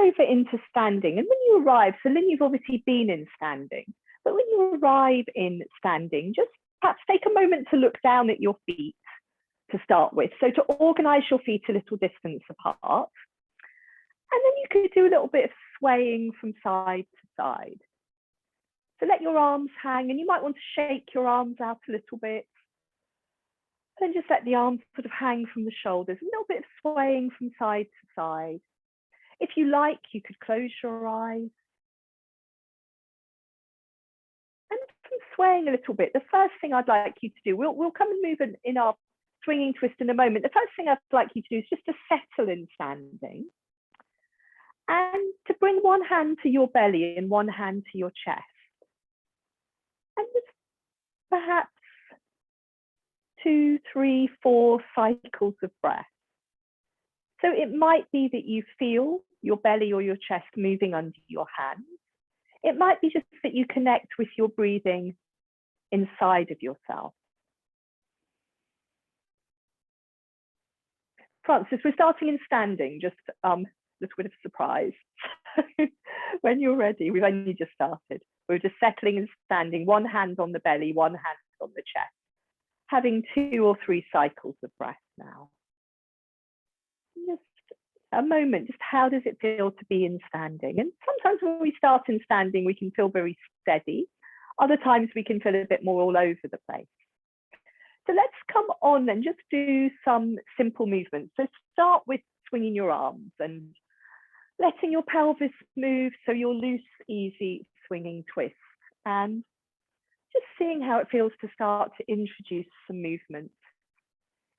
over into standing. And when you arrive, so then you've obviously been in standing, but when you arrive in standing, just perhaps take a moment to look down at your feet to start with. So to organize your feet a little distance apart. And then you could do a little bit of swaying from side to side. So let your arms hang, and you might want to shake your arms out a little bit. Then just let the arms sort of hang from the shoulders, a little bit of swaying from side to side. If you like, you could close your eyes. And from swaying a little bit, the first thing I'd like you to do, we'll come and move in our swinging twist in a moment. The first thing I'd like you to do is just to settle in standing and to bring one hand to your belly and one hand to your chest. And just perhaps 2, 3, 4 cycles of breath. So it might be that you feel your belly or your chest moving under your hands. It might be just that you connect with your breathing inside of yourself. Francis, we're starting in standing, just a little bit of surprise. When you're ready, we've only just started. We're just settling and standing, one hand on the belly, one hand on the chest, having 2 or 3 cycles of breath now. Just a moment, just how does it feel to be in standing? And sometimes when we start in standing, we can feel very steady. Other times we can feel a bit more all over the place. So let's come on and just do some simple movements. So start with swinging your arms and letting your pelvis move, so your loose, easy swinging twist. And just seeing how it feels to start to introduce some movement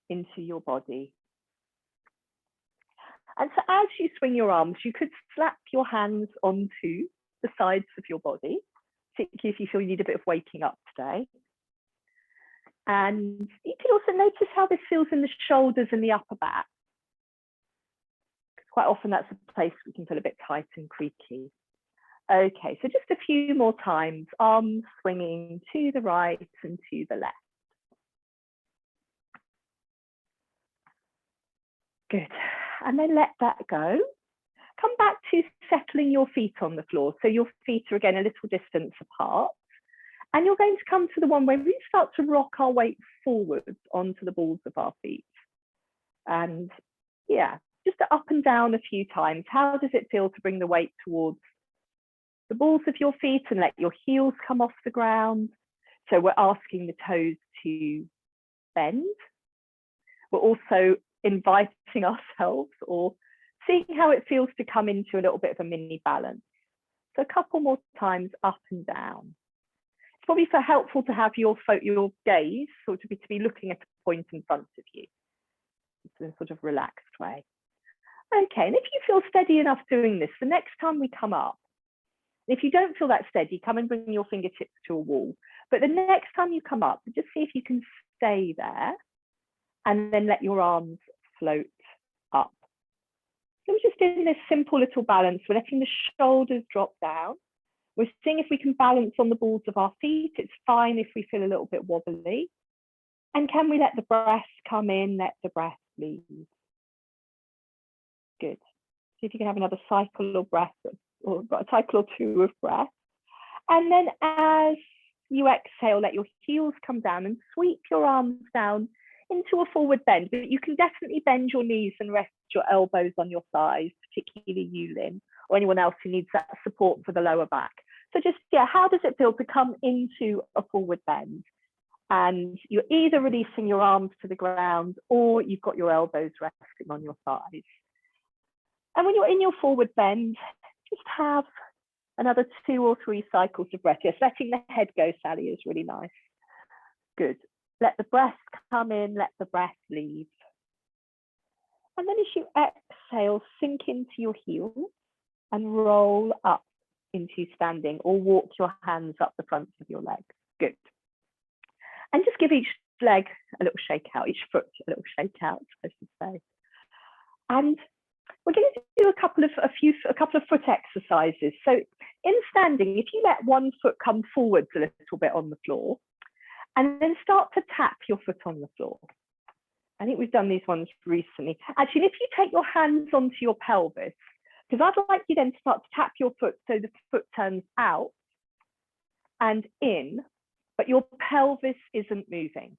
into your body. And so as you swing your arms, you could slap your hands onto the sides of your body, particularly if you feel you need a bit of waking up today. And you can also notice how this feels in the shoulders and the upper back. Quite often that's a place we can feel a bit tight and creaky. Okay, so just a few more times, arms swinging to the right and to the left. Good, and then let that go. Come back to settling your feet on the floor. So your feet are again a little distance apart. And you're going to come to the one where we start to rock our weight forwards onto the balls of our feet. And yeah, just up and down a few times. How does it feel to bring the weight towards the balls of your feet and let your heels come off the ground? So we're asking the toes to bend. We're also inviting ourselves or seeing how it feels to come into a little bit of a mini balance. So a couple more times up and down. It's probably helpful to have your gaze sort of to be looking at a point in front of you. It's in a sort of relaxed way. Okay, and if you feel steady enough doing this, the next time we come up, if you don't feel that steady, come and bring your fingertips to a wall. But the next time you come up, just see if you can stay there and then let your arms float up. So we're just in this simple little balance. We're letting the shoulders drop down. We're seeing if we can balance on the balls of our feet. It's fine if we feel a little bit wobbly. And can we let the breath come in, let the breath leave? Good. See if you can have another cycle of breath, or a cycle or 2 of breath. And then as you exhale, let your heels come down and sweep your arms down into a forward bend. But you can definitely bend your knees and rest your elbows on your thighs, particularly you, Lynn, or anyone else who needs that support for the lower back. So just, yeah, how does it feel to come into a forward bend? And you're either releasing your arms to the ground or you've got your elbows resting on your thighs. And when you're in your forward bend, just have another 2 or 3 cycles of breath. Yes, letting the head go, Sally, is really nice. Good. Let the breath come in, let the breath leave. And then as you exhale, sink into your heels and roll up into standing, or walk your hands up the fronts of your legs. Good. And just give each leg a little shake out, each foot a little shake out, I should say. And we're going to do a couple of foot exercises. So in standing, if you let one foot come forwards a little bit on the floor, and then start to tap your foot on the floor. I think we've done these ones recently. Actually, if you take your hands onto your pelvis, Because I'd like you then to start to tap your foot so the foot turns out and in, but your pelvis isn't moving.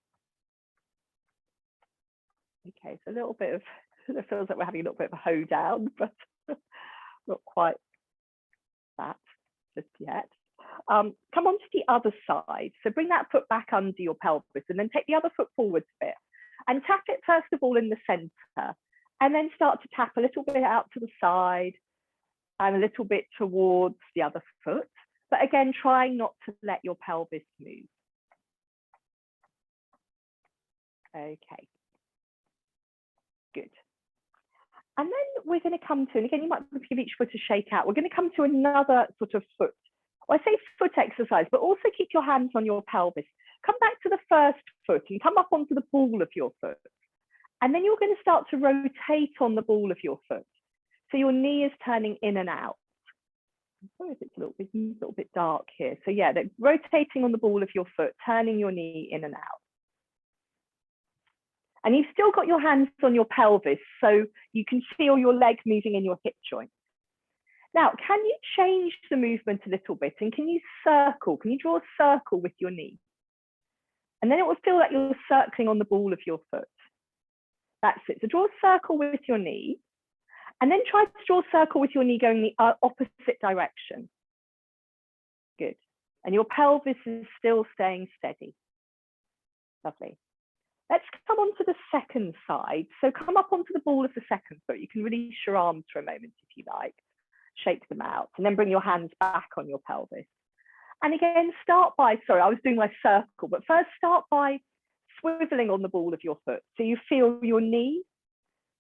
Okay, so a little bit of, it feels like we're having a little bit of a hoedown, but not quite that just yet. Come on to the other side. So bring that foot back under your pelvis and then take the other foot forwards a bit and tap it first of all in the center, and then start to tap a little bit out to the side and a little bit towards the other foot. But again, trying not to let your pelvis move. Okay, good. And then we're going to come to, and again, you might give each foot a shake out. We're going to come to another sort of foot. Well, I say foot exercise, but also keep your hands on your pelvis. Come back to the first foot and come up onto the ball of your foot. And then you're going to start to rotate on the ball of your foot. So your knee is turning in and out. Sorry if it's a little bit dark here. So yeah, rotating on the ball of your foot, turning your knee in and out. And you've still got your hands on your pelvis, so you can feel your leg moving in your hip joint. Now, can you change the movement a little bit? And can you circle? Can you draw a circle with your knee? And then it will feel like you're circling on the ball of your foot. That's it. So draw a circle with your knee. And then try to draw a circle with your knee going the opposite direction. Good. And your pelvis is still staying steady. Lovely. Let's come on to the second side. So come up onto the ball of the second foot. You can release your arms for a moment if you like. Shake them out and then bring your hands back on your pelvis. And again, start by, sorry, I was doing my circle, but first start by swiveling on the ball of your foot. So you feel your knee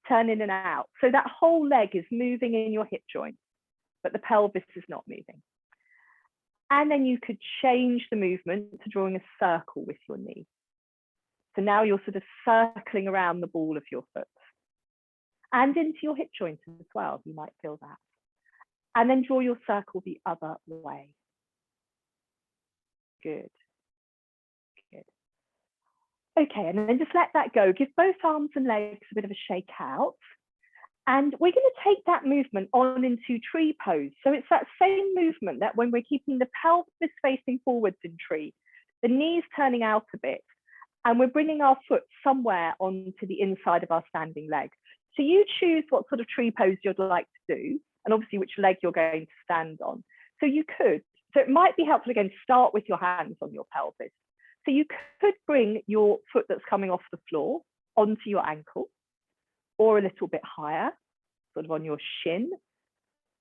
turn in and out. So that whole leg is moving in your hip joint, but the pelvis is not moving. And then you could change the movement to drawing a circle with your knee. So now you're sort of circling around the ball of your foot and into your hip joint as well. You might feel that. And then draw your circle the other way. Good. Good. Okay, and then just let that go. Give both arms and legs a bit of a shake out. And we're going to take that movement on into tree pose. So it's that same movement that when we're keeping the pelvis facing forwards in tree, the knees turning out a bit, and we're bringing our foot somewhere onto the inside of our standing leg. So you choose what sort of tree pose you'd like to do, and obviously which leg you're going to stand on. So you could, so it might be helpful again, start with your hands on your pelvis. So you could bring your foot that's coming off the floor onto your ankle, or a little bit higher, sort of on your shin,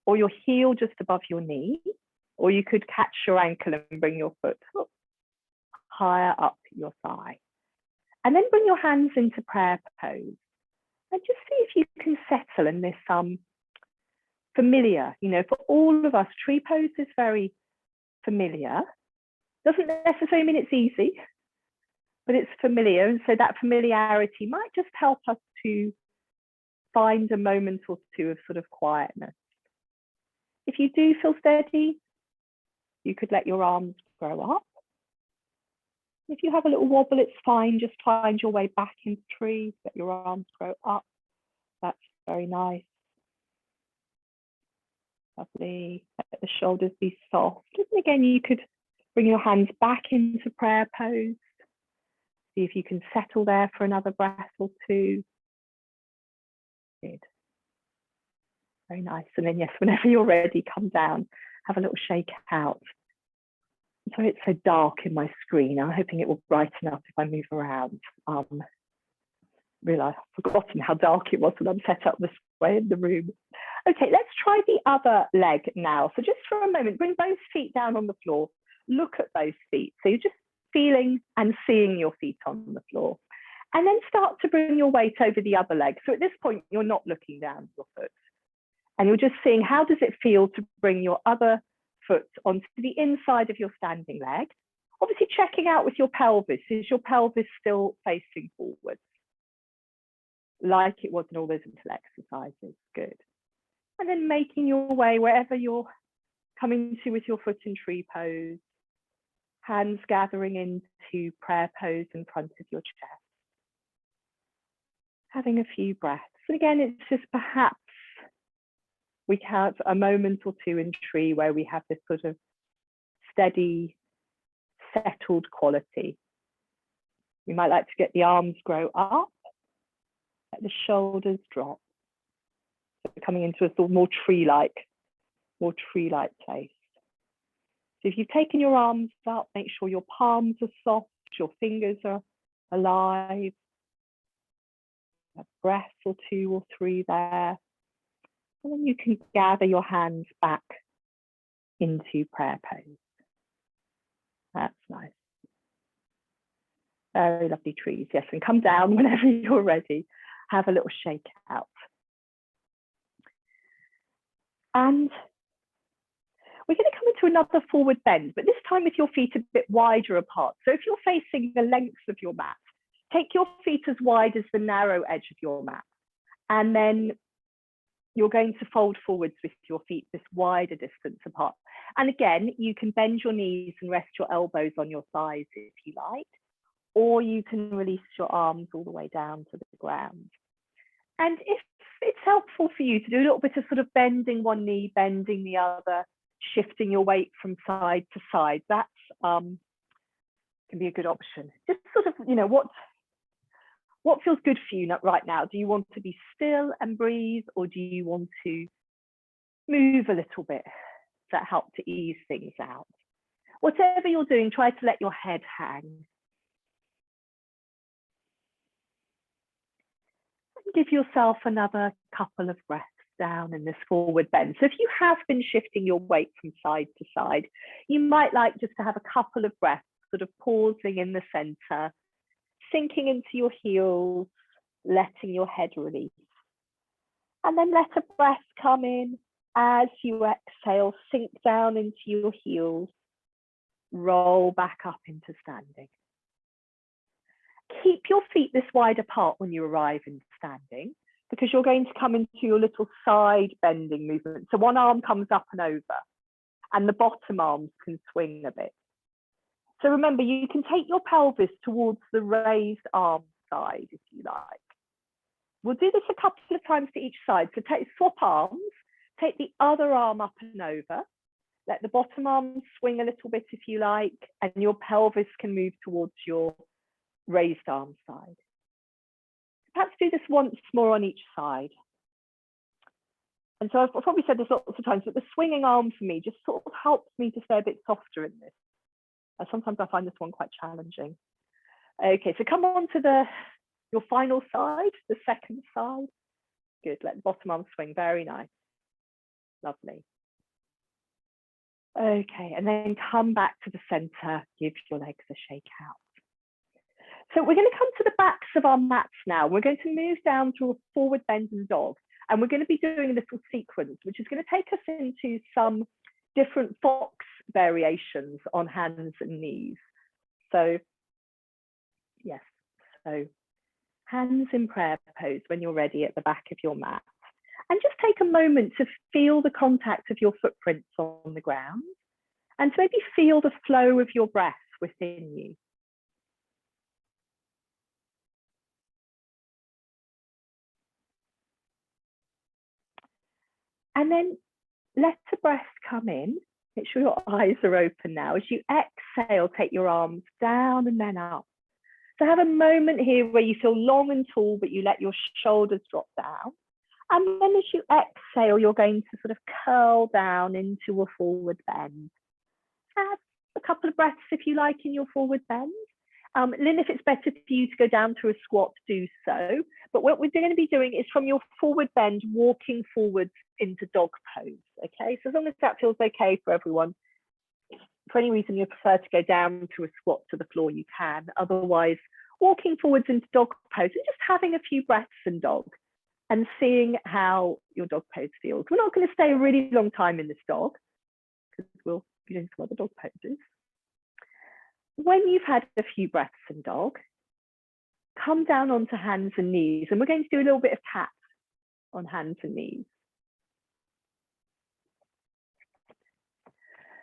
or your heel just above your knee, or you could catch your ankle and bring your foot higher up your thigh. And then bring your hands into prayer pose. And just see if you can settle in this familiar, you know, for all of us, tree pose is very familiar. Doesn't necessarily mean it's easy, but it's familiar. And so that familiarity might just help us to find a moment or two of sort of quietness. If you do feel steady, you could let your arms grow up. If you have a little wobble, it's fine. Just find your way back into tree, let your arms grow up. That's very nice. Lovely. Let the shoulders be soft. And again, you could bring your hands back into prayer pose. See if you can settle there for another breath or two. Good. Very nice. And then yes, whenever you're ready, come down, have a little shake out. So it's so dark in my screen. I'm hoping it will brighten up if I move around. Realize I've forgotten how dark it was when I'm set up this way in the room. Okay, let's try the other leg now. So just for a moment, bring both feet down on the floor. Look at those feet. So you're just feeling and seeing your feet on the floor. And then start to bring your weight over the other leg. So at this point, you're not looking down at your foot. And you're just seeing how does it feel to bring your other foot onto the inside of your standing leg. Obviously checking out with your pelvis. Is your pelvis still facing forwards? Like it was in all those little exercises. Good. And then making your way wherever you're coming to with your foot in tree pose. Hands gathering into prayer pose in front of your chest. Having a few breaths. And again, it's just perhaps We have a moment or two in tree where we have this sort of steady, settled quality. We might like to get the arms grow up, let the shoulders drop. So coming into a sort of more tree-like place. So if you've taken your arms up, make sure your palms are soft, your fingers are alive. A breath or two or three there. And then you can gather your hands back into prayer pose. That's nice. Very lovely trees. Yes, and come down whenever you're ready. Have a little shake out. And we're going to come into another forward bend, but this time with your feet a bit wider apart. So if you're facing the length of your mat, take your feet as wide as the narrow edge of your mat. And then you're going to fold forwards with your feet this wider distance apart. And again, you can bend your knees and rest your elbows on your thighs if you like, or you can release your arms all the way down to the ground. And if it's helpful for you to do a little bit of sort of bending one knee, bending the other, shifting your weight from side to side, that's can be a good option. Just sort of, you know, what feels good for you right now? Do you want to be still and breathe, or do you want to move a little bit to help to ease things out? Whatever you're doing, try to let your head hang. Give yourself another couple of breaths down in this forward bend. So if you have been shifting your weight from side to side, you might like just to have a couple of breaths, sort of pausing in the center, sinking into your heels, letting your head release. And then let a breath come in as you exhale, sink down into your heels, roll back up into standing. Keep your feet this wide apart when you arrive in standing, because you're going to come into your little side bending movement. So one arm comes up and over, and the bottom arms can swing a bit. So remember, you can take your pelvis towards the raised arm side if you like. We'll do this a couple of times to each side. So swap arms, take the other arm up and over, let the bottom arm swing a little bit if you like, and your pelvis can move towards your raised arm side. Perhaps do this once more on each side. And so I've probably said this lots of times, but the swinging arm for me just sort of helps me to stay a bit softer in this. Sometimes I find this one quite challenging. Okay, so come on to your final side, the second side. Good, let the bottom arm swing, very nice. Lovely. Okay, and then come back to the center, give your legs a shake out. So we're going to come to the backs of our mats now. We're going to move down to a forward bend and dog, and we're going to be doing a little sequence, which is going to take us into some different fox variations on hands and knees. So yes, so hands in prayer pose when you're ready at the back of your mat. And just take a moment to feel the contact of your footprints on the ground, and to maybe feel the flow of your breath within you. And then let the breath come in. Make sure your eyes are open now. As you exhale, take your arms down and then up. So have a moment here where you feel long and tall, but you let your shoulders drop down. And then as you exhale, you're going to sort of curl down into a forward bend. Have a couple of breaths if you like in your forward bend. Lynn, if it's better for you to go down to a squat, do so. But what we're going to be doing is from your forward bend, walking forwards into dog pose. Okay, so as long as that feels okay for everyone, if for any reason you prefer to go down to a squat to the floor, you can. Otherwise, walking forwards into dog pose and just having a few breaths in dog and seeing how your dog pose feels. We're not going to stay a really long time in this dog because we'll be doing some other dog poses. When you've had a few breaths in dog, come down onto hands and knees, and we're going to do a little bit of taps on hands and knees.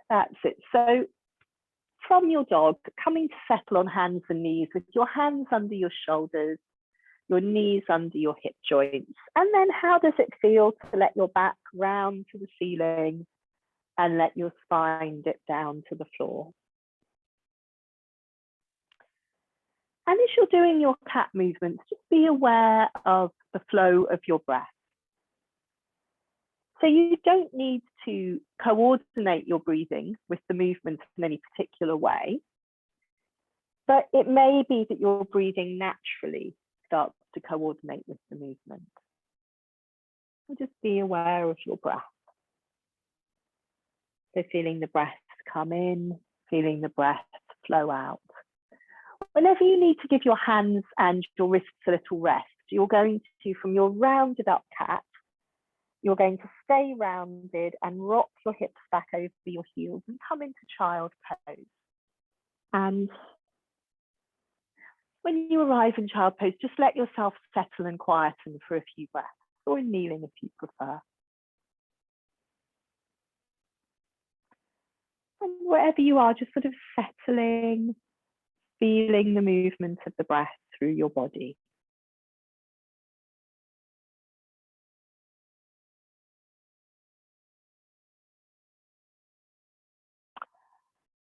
That's it. So from your dog, coming to settle on hands and knees with your hands under your shoulders, your knees under your hip joints. And then how does it feel to let your back round to the ceiling and let your spine dip down to the floor? And as you're doing your cat movements, just be aware of the flow of your breath. So you don't need to coordinate your breathing with the movement in any particular way, but it may be that your breathing naturally starts to coordinate with the movement. So just be aware of your breath. So feeling the breath come in, feeling the breath flow out. Whenever you need to give your hands and your wrists a little rest, you're going to, from your rounded up cat, you're going to stay rounded and rock your hips back over your heels and come into child pose. And when you arrive in child pose, just let yourself settle and quieten for a few breaths, or in kneeling if you prefer. And wherever you are, just sort of settling, feeling the movement of the breath through your body.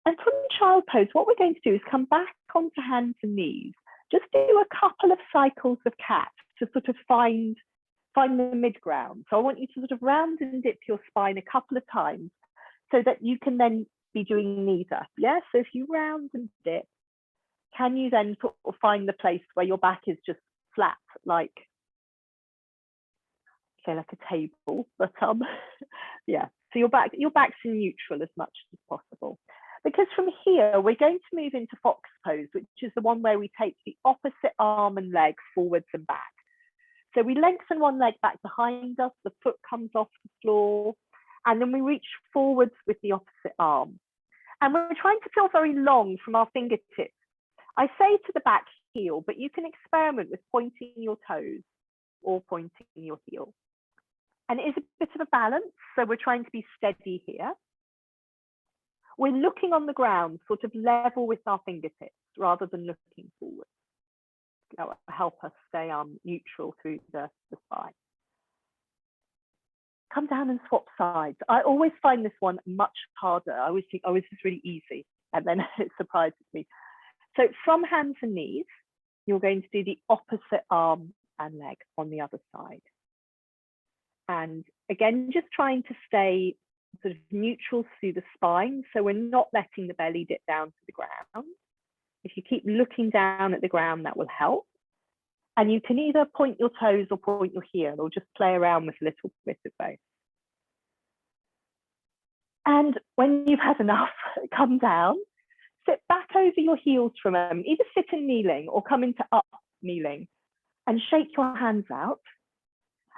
And from child pose, what we're going to do is come back onto hands and knees. Just do a couple of cycles of cat to sort of find the mid-ground. So I want you to sort of round and dip your spine a couple of times so that you can then be doing neither. Yeah, so if you round and dip, can you then sort of find the place where your back is just flat, like, say, like a table, but yeah, so your back's in neutral as much as possible. Because from here, we're going to move into fox pose, which is the one where we take the opposite arm and leg forwards and back. So we lengthen one leg back behind us, the foot comes off the floor, and then we reach forwards with the opposite arm. And we're trying to feel very long from our fingertips. I say to the back heel, but you can experiment with pointing your toes or pointing your heel. And it is a bit of a balance, so we're trying to be steady here. We're looking on the ground, sort of level with our fingertips, rather than looking forward. That will help us stay neutral through the spine. Come down and swap sides. I always find this one much harder. I always think, oh, this is really easy. And then it surprises me. So from hands and knees, you're going to do the opposite arm and leg on the other side. And again, just trying to stay sort of neutral through the spine. So we're not letting the belly dip down to the ground. If you keep looking down at the ground, that will help. And you can either point your toes or point your heel, or just play around with a little bit of both. And when you've had enough, come down, sit back over your heels for a moment, either sit in kneeling or come into up kneeling, and shake your hands out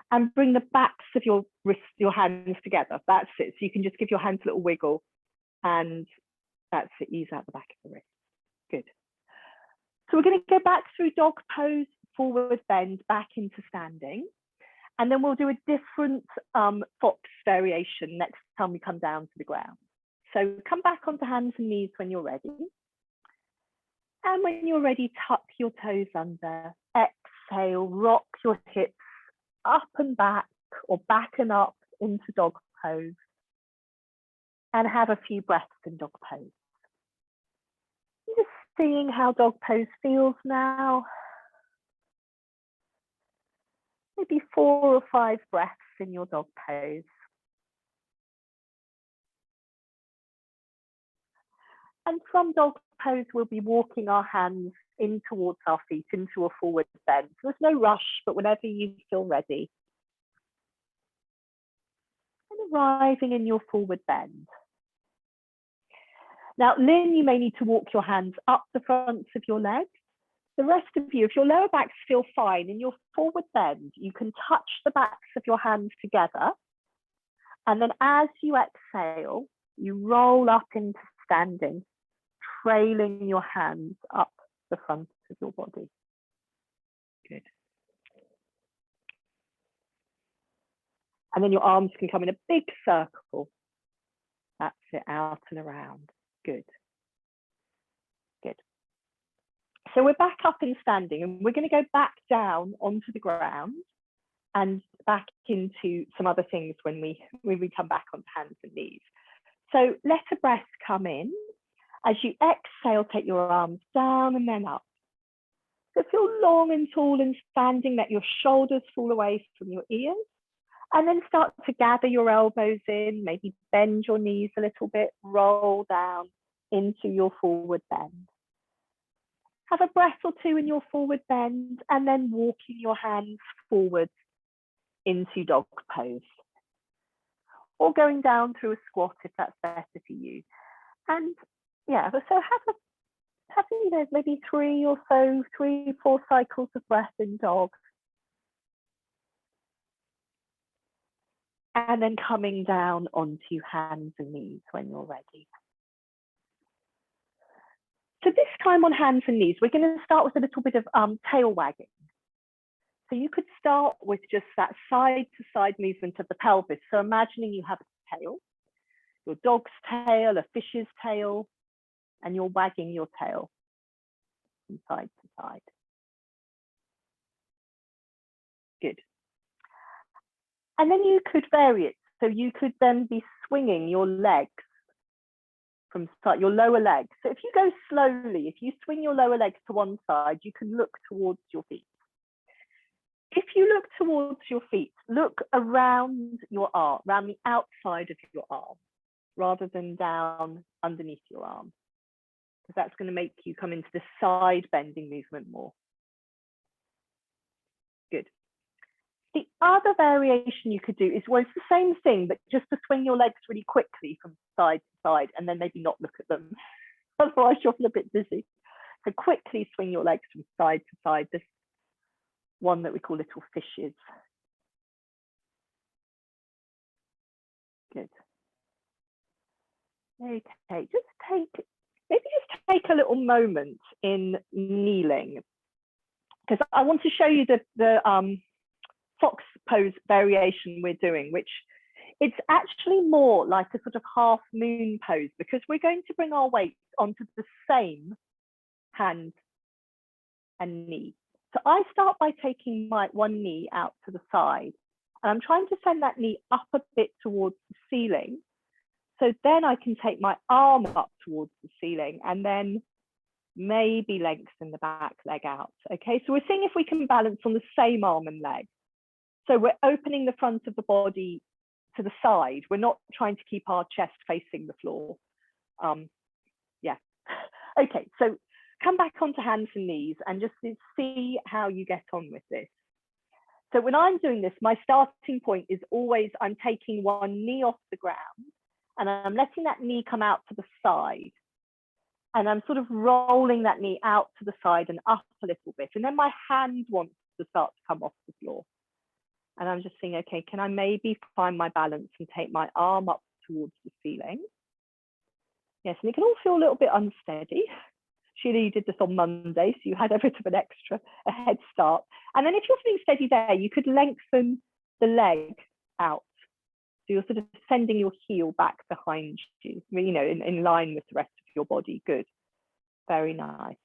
and bring the backs of your wrists, your hands together. That's it. So you can just give your hands a little wiggle, and that's it. Ease out the back of the wrist. Good. So we're going to go back through dog pose, forward bend, back into standing. And then we'll do a different fox variation next time we come down to the ground. So come back onto hands and knees when you're ready. And when you're ready, tuck your toes under. Exhale, rock your hips up and back, or back and up into dog pose. And have a few breaths in dog pose. Just seeing how dog pose feels now. Maybe 4 or 5 breaths in your dog pose. And from dog pose, we'll be walking our hands in towards our feet, into a forward bend. There's no rush, but whenever you feel ready. And arriving in your forward bend. Now, Lynn, you may need to walk your hands up the fronts of your legs. The rest of you, if your lower backs feel fine, in your forward bend, you can touch the backs of your hands together. And then as you exhale, you roll up into standing, trailing your hands up the front of your body. Good. And then your arms can come in a big circle. That's it, out and around. Good. Good. So we're back up in standing, and we're going to go back down onto the ground and back into some other things when we come back onto hands and knees. So let a breath come in. As you exhale, take your arms down and then up. So feel long and tall and standing, let your shoulders fall away from your ears. And then start to gather your elbows in, maybe bend your knees a little bit, roll down into your forward bend. Have a breath or two in your forward bend, and then walking your hands forward into dog pose. Or going down through a squat if that's better for you. And yeah, so have maybe 3 or 4 cycles of breath in dog. And then coming down onto hands and knees when you're ready. So this time on hands and knees, we're going to start with a little bit of tail wagging. So you could start with just that side to side movement of the pelvis. So imagining you have a tail, your dog's tail, a fish's tail, and you're wagging your tail from side to side. Good. And then you could vary it. So you could then be swinging your legs from your lower legs. So if you go slowly, if you swing your lower legs to one side, you can look towards your feet. If you look towards your feet, look around your arm, around the outside of your arm, rather than down underneath your arm, because that's going to make you come into the side bending movement more. Good. The other variation you could do is, well, it's the same thing, but just to swing your legs really quickly from side to side, and then maybe not look at them. Otherwise, you'll feel a bit dizzy. So quickly swing your legs from side to side. This one that we call little fishes. Good. Okay, maybe just take a little moment in kneeling, because I want to show you the fox pose variation we're doing, which it's actually more like a sort of half moon pose, because we're going to bring our weight onto the same hand and knee. So I start by taking my one knee out to the side, and I'm trying to send that knee up a bit towards the ceiling. So then I can take my arm up towards the ceiling and then maybe lengthen the back leg out. Okay, so we're seeing if we can balance on the same arm and leg. So we're opening the front of the body to the side. We're not trying to keep our chest facing the floor. Yeah. Okay, so come back onto hands and knees and just see how you get on with this. So when I'm doing this, my starting point is always I'm taking one knee off the ground and I'm letting that knee come out to the side. And I'm sort of rolling that knee out to the side and up a little bit. And then my hand wants to start to come off the floor. And I'm just saying, okay, can I maybe find my balance and take my arm up towards the ceiling? Yes, and it can all feel a little bit unsteady. Sheila, you did this on Monday, so you had a bit of a head start. And then if you're feeling steady there, you could lengthen the leg out. So you're sort of sending your heel back behind you, you know, in line with the rest of your body. Good, very nice.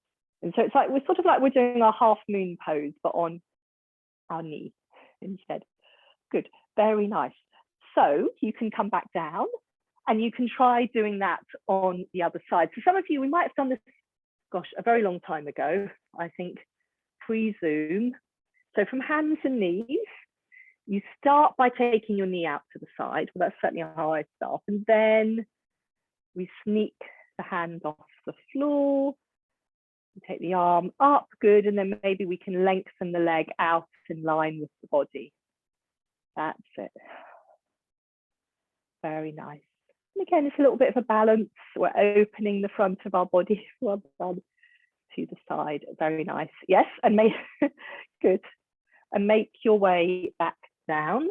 And so it's like we're doing our half moon pose, but on our knee instead. Good, very nice. So you can come back down and you can try doing that on the other side. So some of you, we might have done this, gosh, a very long time ago, I think, pre-Zoom. So from hands and knees, you start by taking your knee out to the side. Well, that's certainly how I start. And then we sneak the hand off the floor, take the arm up, good, and then maybe we can lengthen the leg out in line with the body. That's it. Very nice. And again, it's a little bit of a balance. We're opening the front of our body to the side. Very nice. Yes, and good. And make your way back down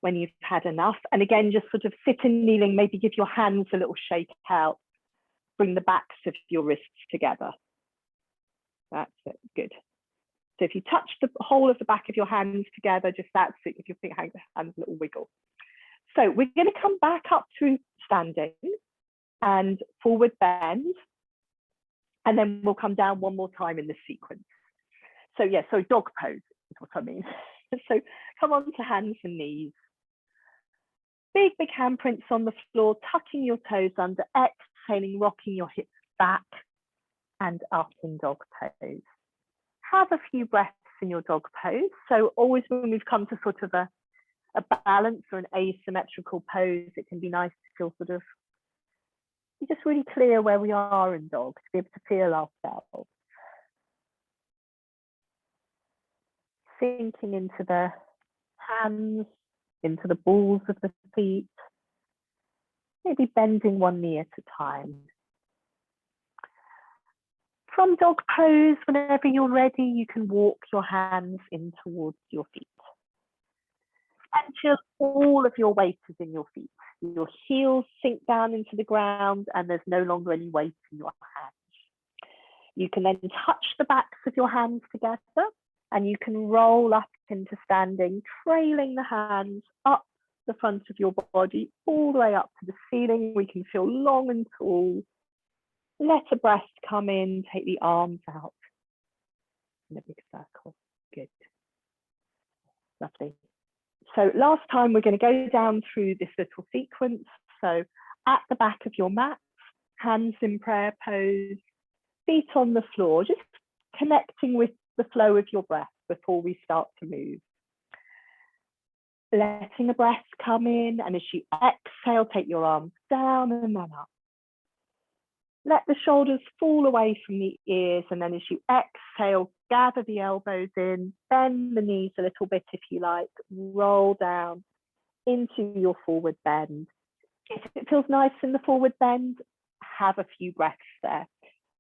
when you've had enough. And again, just sort of sit in kneeling, maybe give your hands a little shake out. Bring the backs of your wrists together. That's it, good. So if you touch the whole of the back of your hands together, just that's it, if you think hands a little wiggle. So we're going to come back up to standing and forward bend. And then we'll come down one more time in the sequence. So yeah, so dog pose is what I mean. So come on to hands and knees. Big handprints on the floor, tucking your toes under, exhaling, rocking your hips back and up in dog pose. Have a few breaths in your dog pose. So always when we've come to sort of a balance or an asymmetrical pose, it can be nice to feel sort of just really clear where we are in dog, to be able to feel ourselves. Sinking into the hands, into the balls of the feet, maybe bending one knee at a time. From dog pose, whenever you're ready, you can walk your hands in towards your feet. Until all of your weight is in your feet. Your heels sink down into the ground and there's no longer any weight in your hands. You can then touch the backs of your hands together and you can roll up into standing, trailing the hands up the front of your body, all the way up to the ceiling. We can feel long and tall. Let a breath come in, take the arms out in a big circle. Good. Lovely. So last time we're going to go down through this little sequence. So at the back of your mat, hands in prayer pose, feet on the floor, just connecting with the flow of your breath before we start to move. Letting the breath come in, and as you exhale, take your arms down and then up. Let the shoulders fall away from the ears, and then as you exhale, gather the elbows in, bend the knees a little bit if you like, roll down into your forward bend. If it feels nice in the forward bend, have a few breaths there.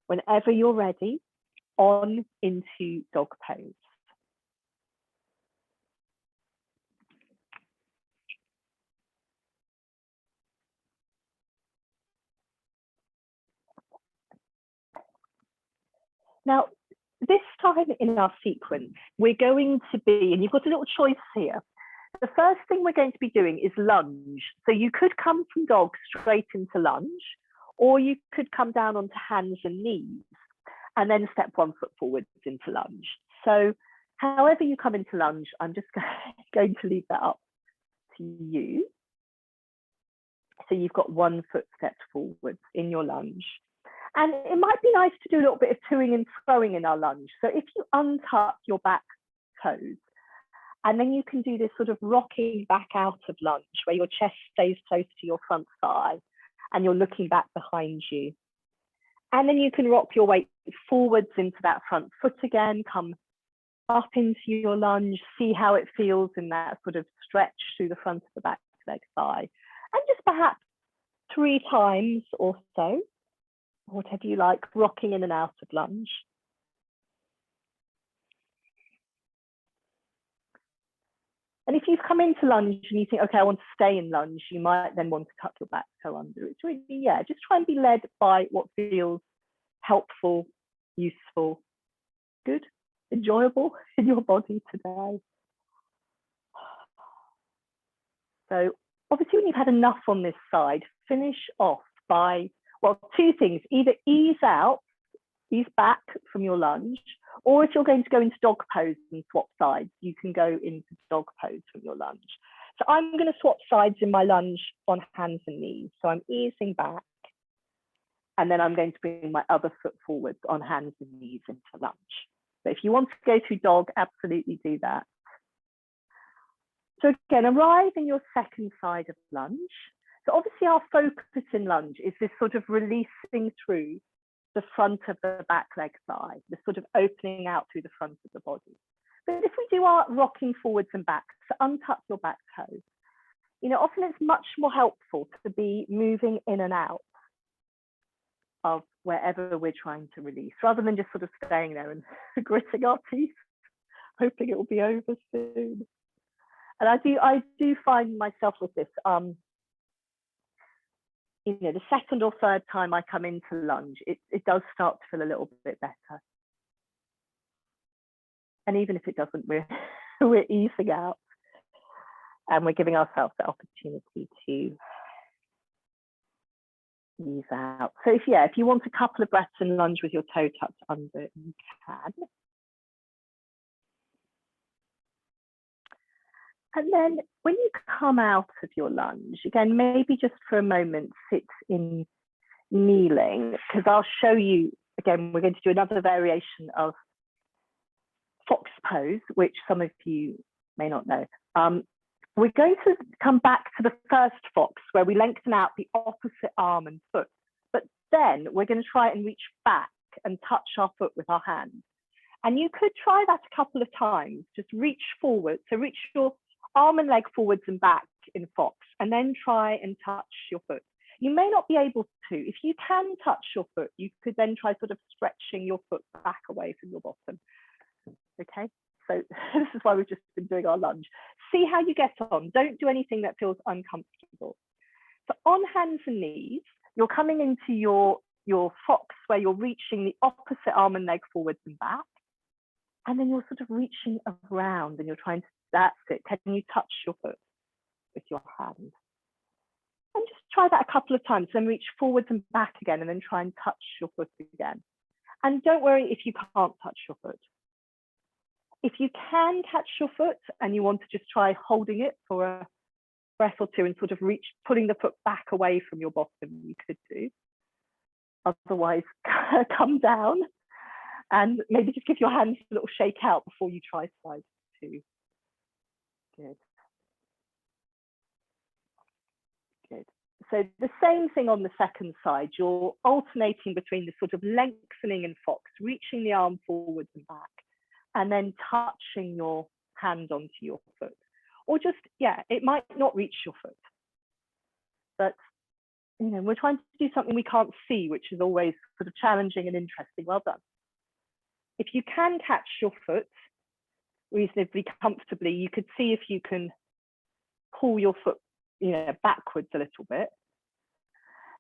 Whenever you're ready, on into dog pose. Now, this time in our sequence, we're going to be, and you've got a little choice here. The first thing we're going to be doing is lunge. So you could come from dog straight into lunge, or you could come down onto hands and knees and then step 1 foot forwards into lunge. So however you come into lunge, I'm just going to leave that up to you. So you've got 1 foot stepped forwards in your lunge. And it might be nice to do a little bit of toing and throwing in our lunge. So if you untuck your back toes, and then you can do this sort of rocking back out of lunge, where your chest stays close to your front thigh, and you're looking back behind you. And then you can rock your weight forwards into that front foot again, come up into your lunge, see how it feels in that sort of stretch through the front of the back leg thigh. And just perhaps 3 times or so, whatever you like, rocking in and out of lunge. And if you've come into lunge and you think, okay, I want to stay in lunge, you might then want to tuck your back toe under. It's really, yeah, just try and be led by what feels helpful, useful, good, enjoyable in your body today. So obviously when you've had enough on this side, finish off by, well, 2 things, either ease back from your lunge, or if you're going to go into dog pose and swap sides, you can go into dog pose from your lunge. So I'm going to swap sides in my lunge on hands and knees. So I'm easing back, and then I'm going to bring my other foot forwards on hands and knees into lunge. But if you want to go through dog, absolutely do that. So again, arrive in your second side of lunge. So obviously our focus in lunge is this sort of releasing through the front of the back leg thigh, the sort of opening out through the front of the body. But if we do our rocking forwards and back, so untuck your back toe, you know, often it's much more helpful to be moving in and out of wherever we're trying to release, rather than just sort of staying there and gritting our teeth, hoping it will be over soon. And I do find myself with this, you know, the second or third time I come into lunge, it does start to feel a little bit better. And even if it doesn't, we're easing out, and we're giving ourselves the opportunity to Ease out. So if you want a couple of breaths in lunge with your toe tucked under, you can. And then when you come out of your lunge, again, maybe just for a moment, sit in kneeling, because I'll show you, again, we're going to do another variation of fox pose, which some of you may not know. We're going to come back to the first fox where we lengthen out the opposite arm and foot, but then we're going to try and reach back and touch our foot with our hands. And you could try that a couple of times, just reach forward. So reach your arm and leg forwards and back in fox, and then try and touch your foot. You may not be able to. If you can touch your foot, you could then try sort of stretching your foot back away from your bottom. Okay, so this is why we've just been doing our lunge. See how you get on. Don't do anything that feels uncomfortable. So on hands and knees, you're coming into your fox where you're reaching the opposite arm and leg forwards and back. And then you're sort of reaching around and you're trying to, that's it. Can you touch your foot with your hand? And just try that a couple of times, then reach forwards and back again, and then try and touch your foot again. And don't worry if you can't touch your foot. If you can catch your foot and you want to just try holding it for a breath or two and sort of reach, pulling the foot back away from your bottom, you could do. Otherwise, come down and maybe just give your hands a little shake out before you try side two. Good. Good. So the same thing on the second side. You're alternating between the sort of lengthening in fox, reaching the arm forwards and back, and then touching your hand onto your foot. Or just, yeah, it might not reach your foot, but you know, we're trying to do something we can't see, which is always sort of challenging and interesting. Well done. If you can catch your foot reasonably comfortably, you could see if you can pull your foot, you know, backwards a little bit.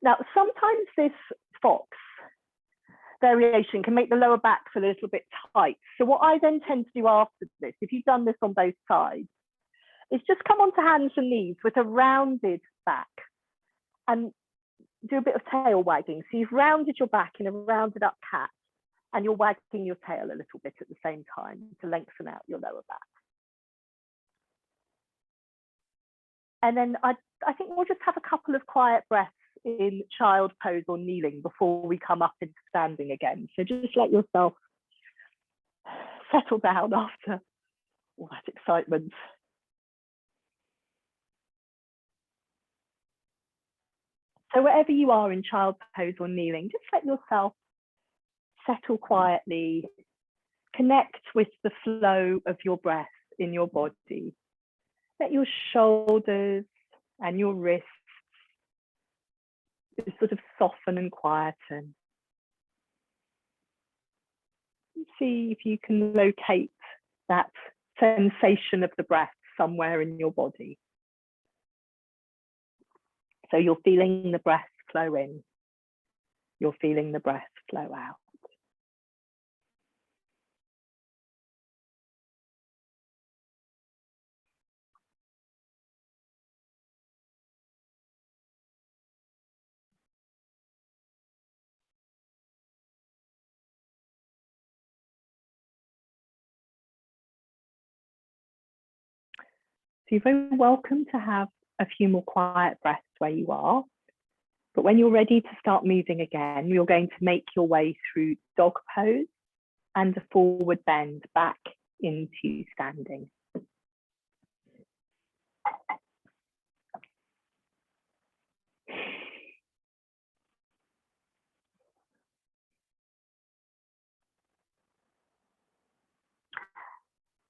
Now, sometimes this fox variation can make the lower back feel a little bit tight. So what I then tend to do after this, if you've done this on both sides, is just come onto hands and knees with a rounded back and do a bit of tail wagging. So you've rounded your back in a rounded up cat, and you're wagging your tail a little bit at the same time to lengthen out your lower back. And then I think we'll just have a couple of quiet breaths in child pose or kneeling before we come up into standing again. So just let yourself settle down after all that excitement. So wherever you are in child pose or kneeling, just let yourself settle quietly, connect with the flow of your breath in your body. Let your shoulders and your wrists just sort of soften and quieten. See if you can locate that sensation of the breath somewhere in your body. So you're feeling the breath flow in, you're feeling the breath flow out. So you're very welcome to have a few more quiet breaths where you are. But when you're ready to start moving again, you're going to make your way through dog pose and a forward bend back into standing.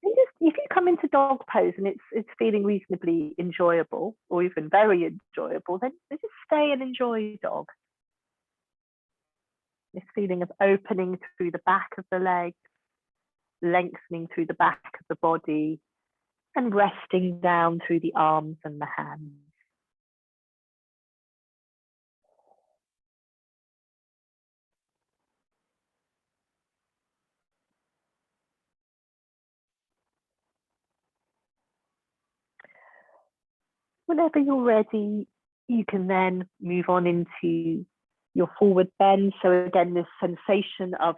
And just, if you come into dog pose and it's feeling reasonably enjoyable or even very enjoyable, then just stay and enjoy dog. This feeling of opening through the back of the legs, lengthening through the back of the body, and resting down through the arms and the hands. Whenever you're ready, you can then move on into your forward bend. So again, this sensation of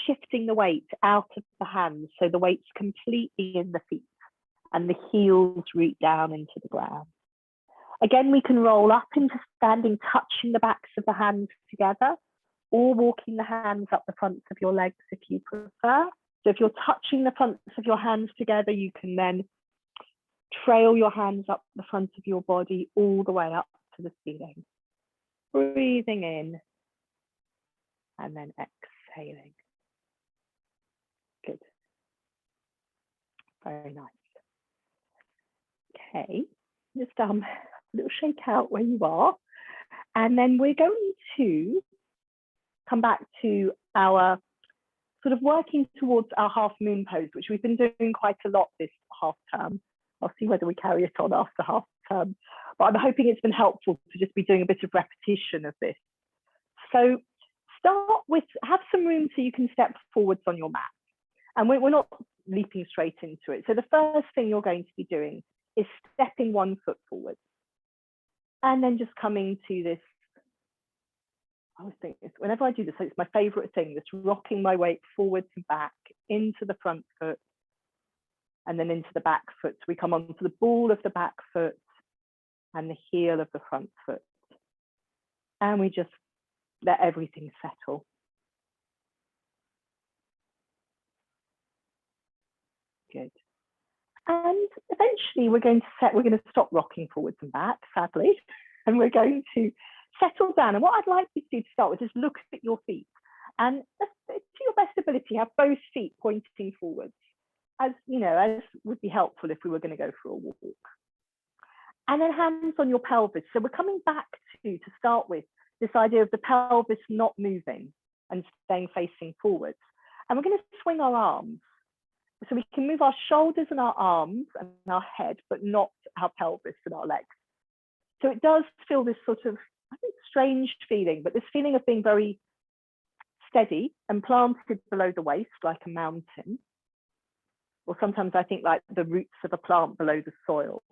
shifting the weight out of the hands, so the weight's completely in the feet and the heels root down into the ground. Again, we can roll up into standing, touching the backs of the hands together, or walking the hands up the fronts of your legs if you prefer. So if you're touching the fronts of your hands together, you can then trail your hands up the front of your body all the way up to the ceiling. Breathing in and then exhaling. Good. Very nice. Okay, just a little shake out where you are. And then we're going to come back to our sort of working towards our half moon pose, which we've been doing quite a lot this half term. I'll see whether we carry it on after half term, but I'm hoping it's been helpful to just be doing a bit of repetition of this. So start with, have some room so you can step forwards on your mat. And we're not leaping straight into it. So the first thing you're going to be doing is stepping one foot forward. And then just coming to this, I always think this, whenever I do this, it's my favorite thing, this rocking my weight forwards and back into the front foot and then into the back foot. So we come onto the ball of the back foot and the heel of the front foot. And we just let everything settle. Good. And eventually we're going to stop rocking forwards and back, sadly, and we're going to settle down. And what I'd like you to do to start with is look at your feet, and to your best ability, have both feet pointing forwards, as you know, as would be helpful if we were going to go for a walk. And then hands on your pelvis. So we're coming back to start with, this idea of the pelvis not moving and staying facing forwards. And we're going to swing our arms. So we can move our shoulders and our arms and our head, but not our pelvis and our legs. So it does feel this sort of, I think, strange feeling, but this feeling of being very steady and planted below the waist like a mountain. Or sometimes I think like the roots of a plant below the soil.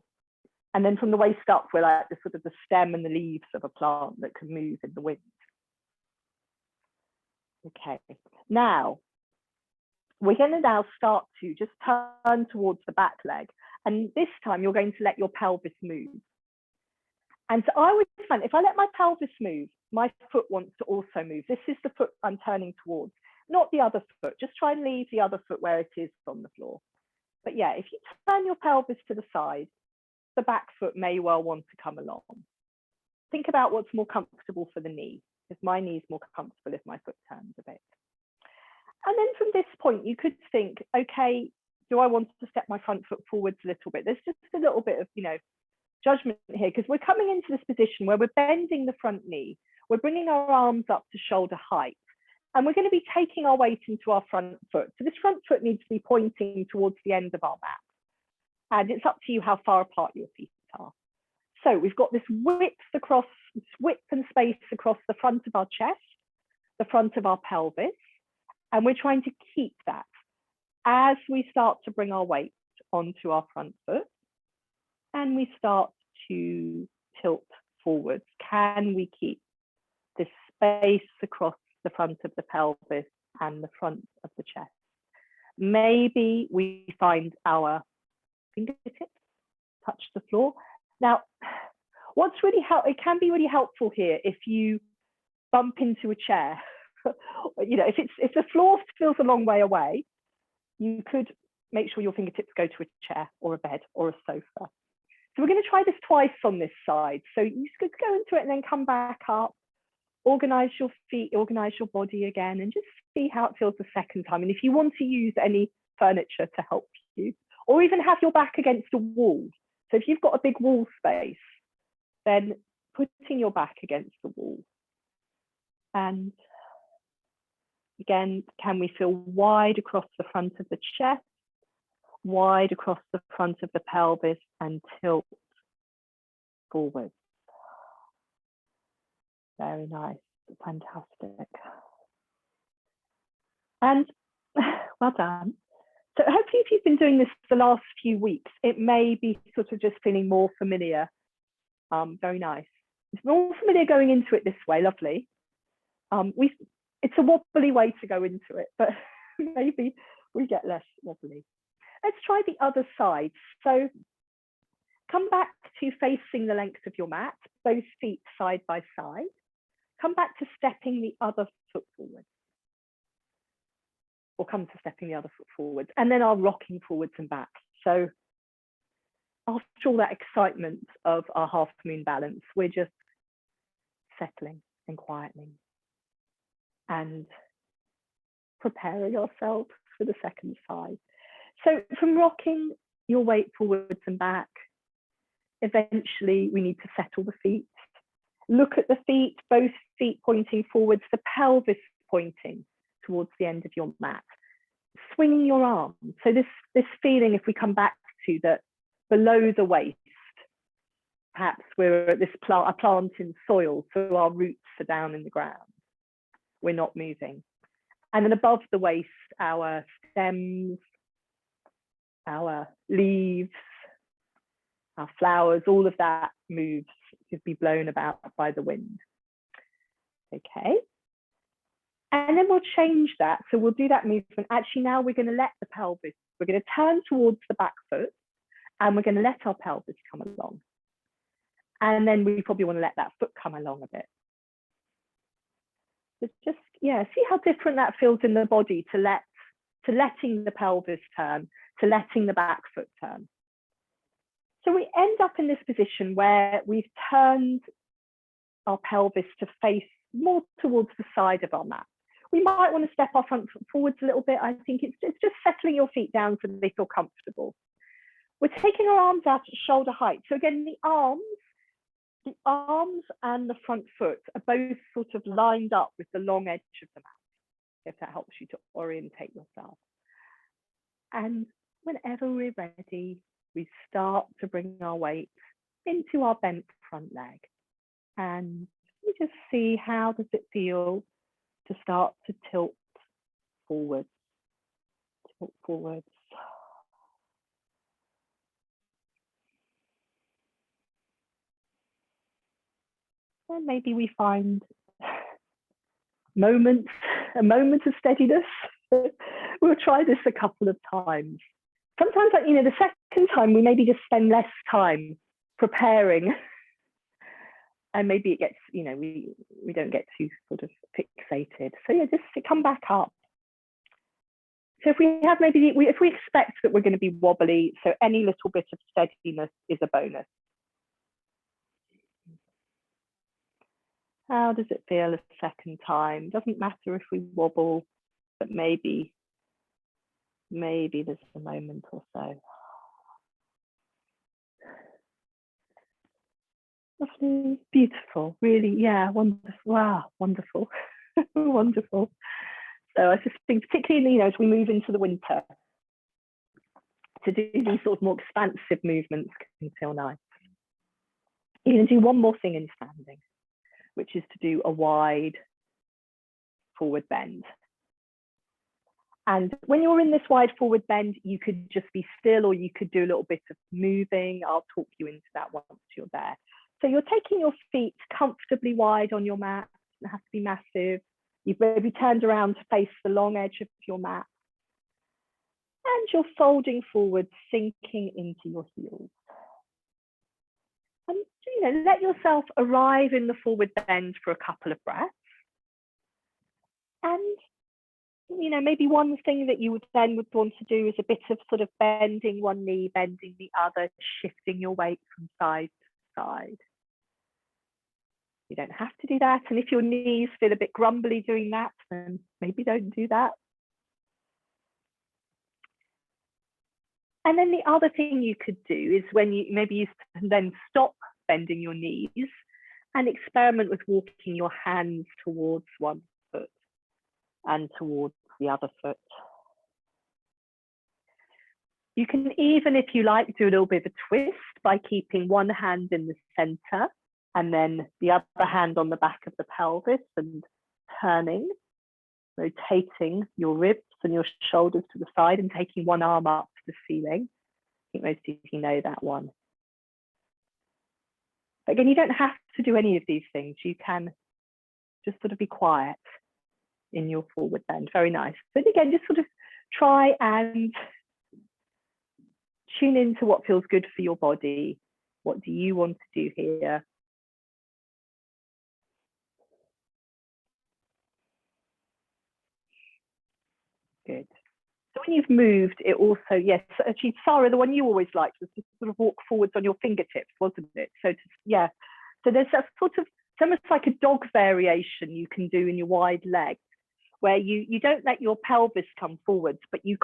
And then from the waist up, we're like the sort of the stem and the leaves of a plant that can move in the wind. Okay, now, we're going to now start to just turn towards the back leg. And this time you're going to let your pelvis move. And so I would find if I let my pelvis move, my foot wants to also move. This is the foot I'm turning towards, not the other foot. Just try and leave the other foot where it is on the floor. But yeah, if you turn your pelvis to the side, the back foot may well want to come along. Think about what's more comfortable for the knee, because my knee is more comfortable if my foot turns a bit. And then from this point, you could think, okay, do I want to step my front foot forwards a little bit? There's just a little bit of, judgment here, because we're coming into this position where we're bending the front knee. We're bringing our arms up to shoulder height, and we're going to be taking our weight into our front foot. So this front foot needs to be pointing towards the end of our mat. And it's up to you how far apart your feet are. So we've got this width and space across the front of our chest, the front of our pelvis, and we're trying to keep that as we start to bring our weight onto our front foot and we start to tilt forwards. Can we keep this space across the front of the pelvis and the front of the chest? Maybe we find our fingertips touch the floor. Now, what's really it can be really helpful here if you bump into a chair. If the floor feels a long way away, you could make sure your fingertips go to a chair or a bed or a sofa. So we're going to try this twice on this side. So you could go into it and then come back up, organize your feet, organize your body again, and just see how it feels the second time. And if you want to use any furniture to help you, or even have your back against a wall. So if you've got a big wall space, then putting your back against the wall. And again, can we feel wide across the front of the chest, wide across the front of the pelvis, and tilt forward. Very nice, fantastic. And well done. So hopefully if you've been doing this the last few weeks, it may be sort of just feeling more familiar. Very nice. It's more familiar going into it this way, lovely. It's a wobbly way to go into it, but maybe we get less wobbly. Let's try the other side. So come back to facing the length of your mat, both feet side by side. Come back to stepping the other foot forward. Or come to stepping the other foot forward. And then our rocking forwards and back. So after all that excitement of our half moon balance, we're just settling and quietening and preparing ourselves for the second side. So from rocking your weight forwards and back, eventually we need to settle the feet. Look at the feet, both feet pointing forwards, the pelvis pointing towards the end of your mat. Swinging your arms. So this feeling, if we come back to that, below the waist, perhaps we're at this a plant in soil, so our roots are down in the ground. We're not moving. And then above the waist, our stems, our leaves, our flowers, all of that moves to be blown about by the wind. Okay. And then we'll change that. So we'll do that movement. Actually, now we're going to let the pelvis, we're going to turn towards the back foot and we're going to let our pelvis come along. And then we probably want to let that foot come along a bit. So just, yeah, see how different that feels in the body to letting the pelvis turn, to letting the back foot turn. So we end up in this position where we've turned our pelvis to face more towards the side of our mat. We might want to step our front foot forwards a little bit. I think it's just settling your feet down so they feel comfortable. We're taking our arms out at shoulder height. So again, the arms and the front foot are both sort of lined up with the long edge of the mat, if that helps you to orientate yourself. And whenever we're ready, we start to bring our weight into our bent front leg. And you just see, how does it feel to start to tilt forwards, tilt forwards. And maybe we find a moment of steadiness. We'll try this a couple of times. Sometimes, you know, the second time we maybe just spend less time preparing, and maybe it gets, you know, we don't get too sort of fixated. So yeah, just come back up. So if we have if we expect that we're going to be wobbly, so any little bit of steadiness is a bonus. How does it feel a second time? Doesn't matter if we wobble, but maybe there's a moment or so. Lovely, beautiful, really, yeah, wonderful, wow, wonderful, wonderful. So I just think, particularly, you know, as we move into the winter, to do these sort of more expansive movements can feel nice. You can do one more thing in standing, which is to do a wide forward bend. And when you're in this wide forward bend, you could just be still, or you could do a little bit of moving. I'll talk you into that once you're there. So you're taking your feet comfortably wide on your mat. It doesn't have to be massive. You've maybe turned around to face the long edge of your mat. And you're folding forward, sinking into your heels. And, you know, let yourself arrive in the forward bend for a couple of breaths. And, you know, maybe one thing that you would want to do is a bit of sort of bending one knee, bending the other, shifting your weight from side to side. You don't have to do that. And if your knees feel a bit grumbly doing that, then maybe don't do that. And then the other thing you could do is when you then stop bending your knees and experiment with walking your hands towards one foot and towards the other foot. You can even, if you like, do a little bit of a twist by keeping one hand in the center and then the other hand on the back of the pelvis and turning, rotating your ribs and your shoulders to the side and taking one arm up to the ceiling. I think most of you know that one. But again, you don't have to do any of these things. You can just sort of be quiet in your forward bend. Very nice. But again, just sort of try and tune into what feels good for your body. What do you want to do here? Good. So when you've moved, it also, yes, actually, Sarah, the one you always liked was to sort of walk forwards on your fingertips, wasn't it? So, yeah. So there's that sort of, it's almost like a dog variation you can do in your wide legs, where you don't let your pelvis come forwards, but you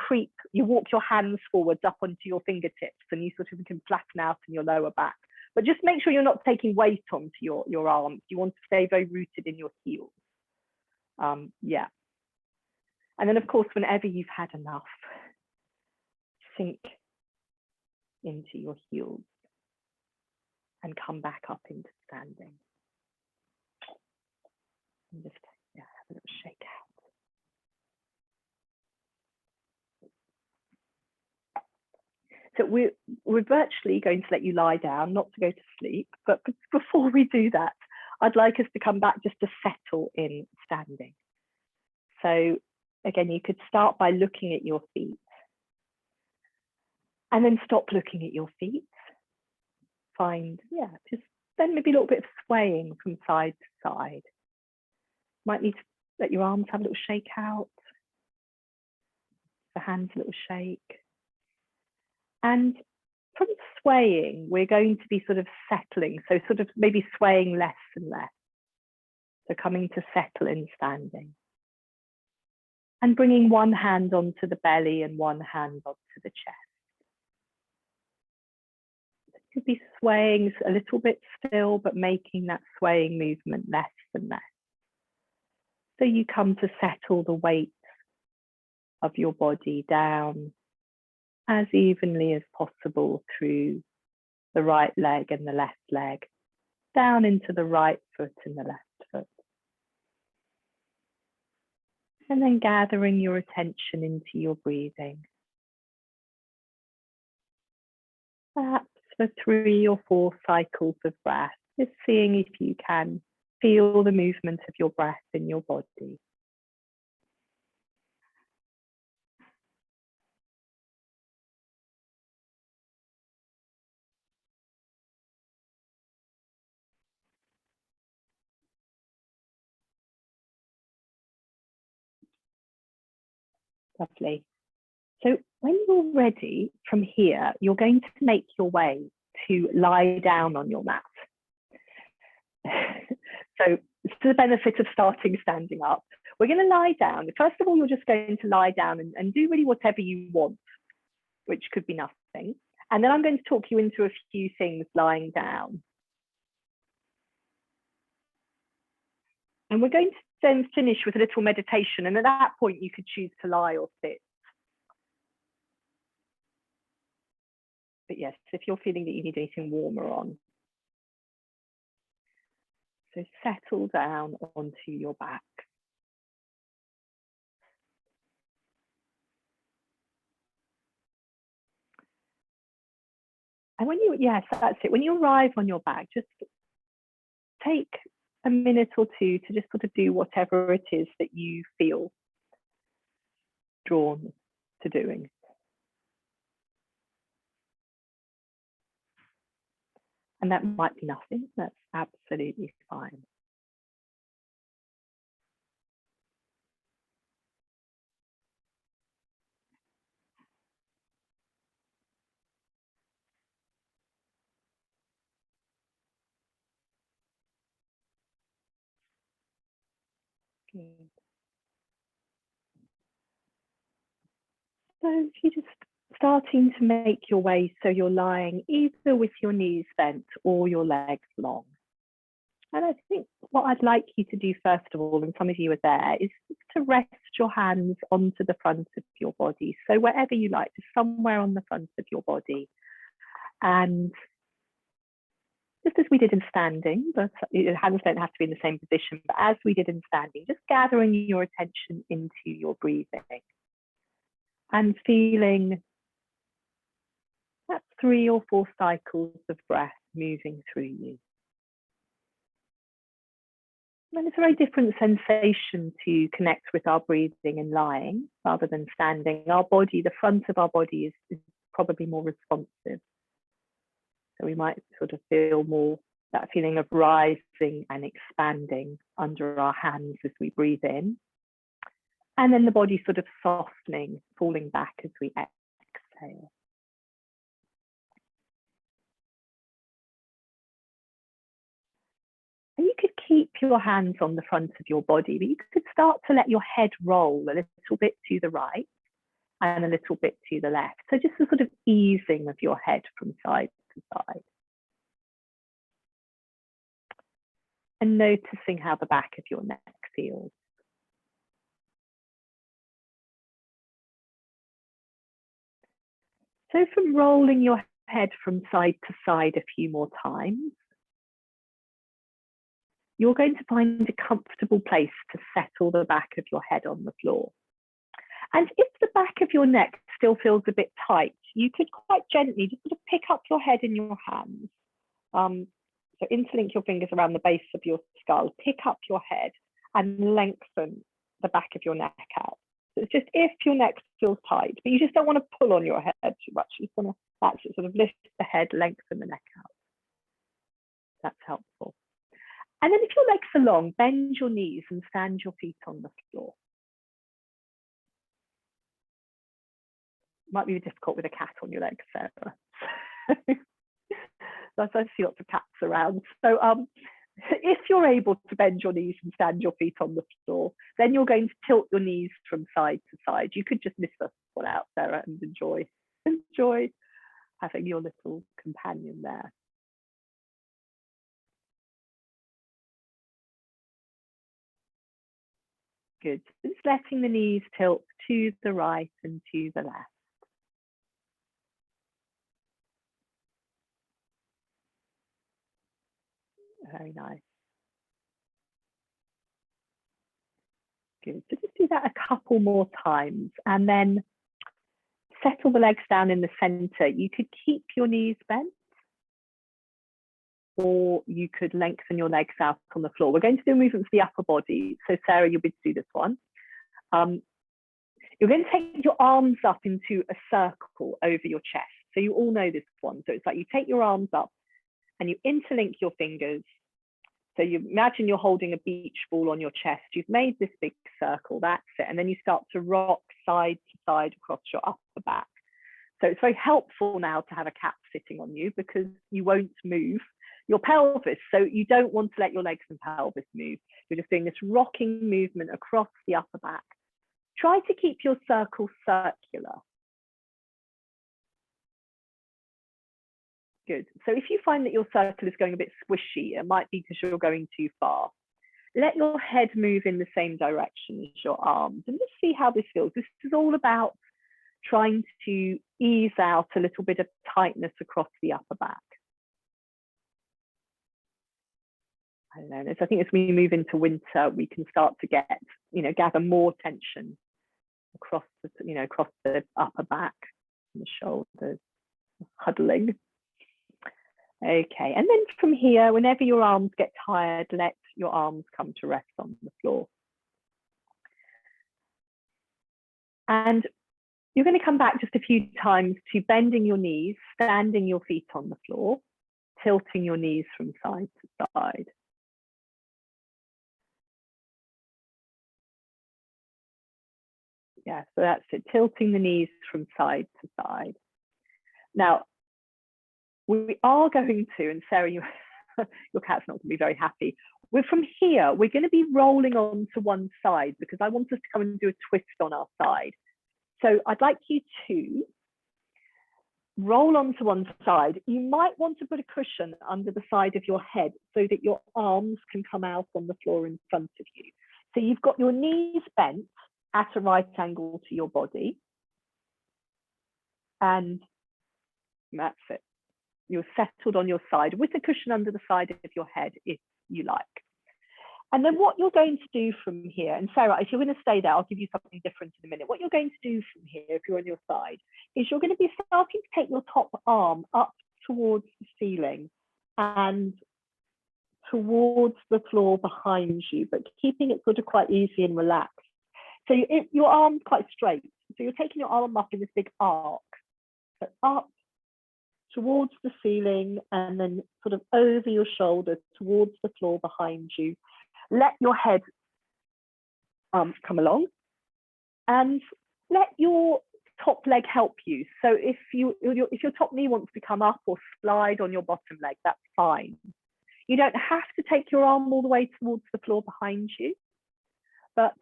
walk your hands forwards up onto your fingertips, and you sort of can flatten out in your lower back. But just make sure you're not taking weight onto your arms. You want to stay very rooted in your heels. Yeah. And then, of course, whenever you've had enough, sink into your heels and come back up into standing. And just have a little shake out. So we're virtually going to let you lie down, not to go to sleep. But before we do that, I'd like us to come back just to settle in standing. So again, you could start by looking at your feet and then stop looking at your feet. Find, just then maybe a little bit of swaying from side to side. Might need to let your arms have a little shake out, the hands a little shake. And from swaying, we're going to be sort of settling. So sort of maybe swaying less and less. So coming to settle in standing. And bringing one hand onto the belly and one hand onto the chest. It could be swaying a little bit still, but making that swaying movement less and less. So you come to settle the weight of your body down as evenly as possible through the right leg and the left leg, down into the right foot and the left foot. And then gathering your attention into your breathing. Perhaps for 3 or 4 cycles of breath, just seeing if you can feel the movement of your breath in your body. Lovely. So when you're ready, from here, you're going to make your way to lie down on your mat. So it's to the benefit of starting standing up. We're going to lie down. First of all, you're just going to lie down and do really whatever you want, which could be nothing. And then I'm going to talk you into a few things lying down. And we're going to then finish with a little meditation. And at that point, you could choose to lie or sit. But yes, if you're feeling that you need anything warmer on. So settle down onto your back. And when you, yes, that's it. When you arrive on your back, just take a minute or two to just sort of do whatever it is that you feel drawn to doing. And that might be nothing. That's absolutely fine. Good. So if you're just starting to make your way, so you're lying either with your knees bent or your legs long. And I think what I'd like you to do first of all, and some of you are there, is to rest your hands onto the front of your body. So wherever you like, just somewhere on the front of your body. And just as we did in standing, but your hands don't have to be in the same position, but as we did in standing, just gathering your attention into your breathing and feeling that 3 or 4 cycles of breath moving through you. And it's a very different sensation to connect with our breathing in lying rather than standing. Our body, the front of our body is probably more responsive. So we might sort of feel more that feeling of rising and expanding under our hands as we breathe in. And then the body sort of softening, falling back as we exhale. And you could keep your hands on the front of your body, but you could start to let your head roll a little bit to the right and a little bit to the left. So just a sort of easing of your head from side to side. And noticing how the back of your neck feels. So from rolling your head from side to side a few more times, you're going to find a comfortable place to settle the back of your head on the floor. And if the back of your neck still feels a bit tight, you could quite gently just sort of pick up your head in your hands. So interlink your fingers around the base of your skull, pick up your head and lengthen the back of your neck out. So it's just if your neck feels tight, but you just don't want to pull on your head too much. You just want to, that's it, sort of lift the head, lengthen the neck out. That's helpful. And then if your legs are long, bend your knees and stand your feet on the floor. Might be difficult with a cat on your legs, Sarah. I see lots of cats around. So if you're able to bend your knees and stand your feet on the floor, then you're going to tilt your knees from side to side. You could just miss this one out, Sarah, and enjoy having your little companion there. Good. Just letting the knees tilt to the right and to the left. Very nice. Good. So just do that a couple more times and then settle the legs down in the center. You could keep your knees bent or you could lengthen your legs out on the floor. We're going to do a movement for the upper body. So Sarah, you'll be to do this one. You're going to take your arms up into a circle over your chest. So you all know this one. So it's like you take your arms up and you interlink your fingers. So you imagine you're holding a beach ball on your chest. You've made this big circle, that's it. And then you start to rock side to side across your upper back. So it's very helpful now to have a cat sitting on you because you won't move your pelvis. So you don't want to let your legs and pelvis move. You're just doing this rocking movement across the upper back. Try to keep your circle circular. Good. So if you find that your circle is going a bit squishy, it might be because you're going too far. Let your head move in the same direction as your arms and just see how this feels. This is all about trying to ease out a little bit of tightness across the upper back. I don't know. I think as we move into winter, we can start to get, gather more tension across the, across the upper back and the shoulders, huddling. Okay, and then from here, whenever your arms get tired, let your arms come to rest on the floor. And you're going to come back just a few times to bending your knees, standing your feet on the floor, tilting your knees from side to side. Yeah, so that's it, tilting the knees from side to side. Now, we are going to, and Sarah, your cat's not going to be very happy. From here, we're going to be rolling on to one side because I want us to come and do a twist on our side. So I'd like you to roll onto one side. You might want to put a cushion under the side of your head so that your arms can come out on the floor in front of you. So you've got your knees bent at a right angle to your body. And that's it. You're settled on your side with a cushion under the side of your head if you like. And then what you're going to do from here, and Sarah, if you're going to stay there, I'll give you something different in a minute. What you're going to do from here, if you're on your side, is you're going to be starting to take your top arm up towards the ceiling and towards the floor behind you, but keeping it sort of quite easy and relaxed. So your arm's quite straight. So you're taking your arm up in this big arc, so up towards the ceiling and then sort of over your shoulder towards the floor behind you. Let your head come along and let your top leg help you. So if your top knee wants to come up or slide on your bottom leg, that's fine. You don't have to take your arm all the way towards the floor behind you, but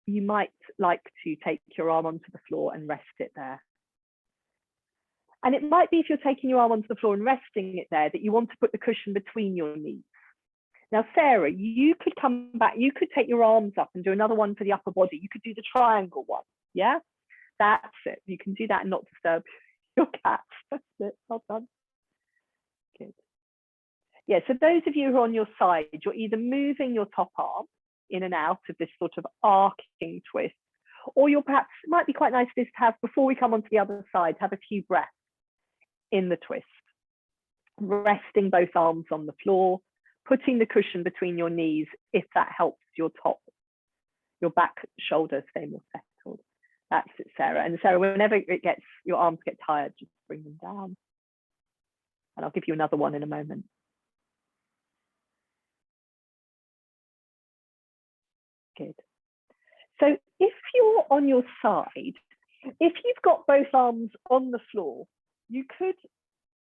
you might like to take your arm onto the floor and rest it there. And it might be if you're taking your arm onto the floor and resting it there that you want to put the cushion between your knees. Now, Sarah, you could come back, you could take your arms up and do another one for the upper body. You could do the triangle one, yeah? That's it. You can do that and not disturb your cat. That's it, well done. Good. Yeah, so those of you who are on your side, you're either moving your top arm in and out of this sort of arcing twist, or you're perhaps, it might be quite nice this to have, before we come onto the other side, have a few breaths in the twist, resting both arms on the floor, putting the cushion between your knees if that helps your back shoulder stay more settled. That's it, Sarah. And Sarah, whenever your arms get tired, just bring them down. And I'll give you another one in a moment. Good. So if you're on your side, if you've got both arms on the floor, you could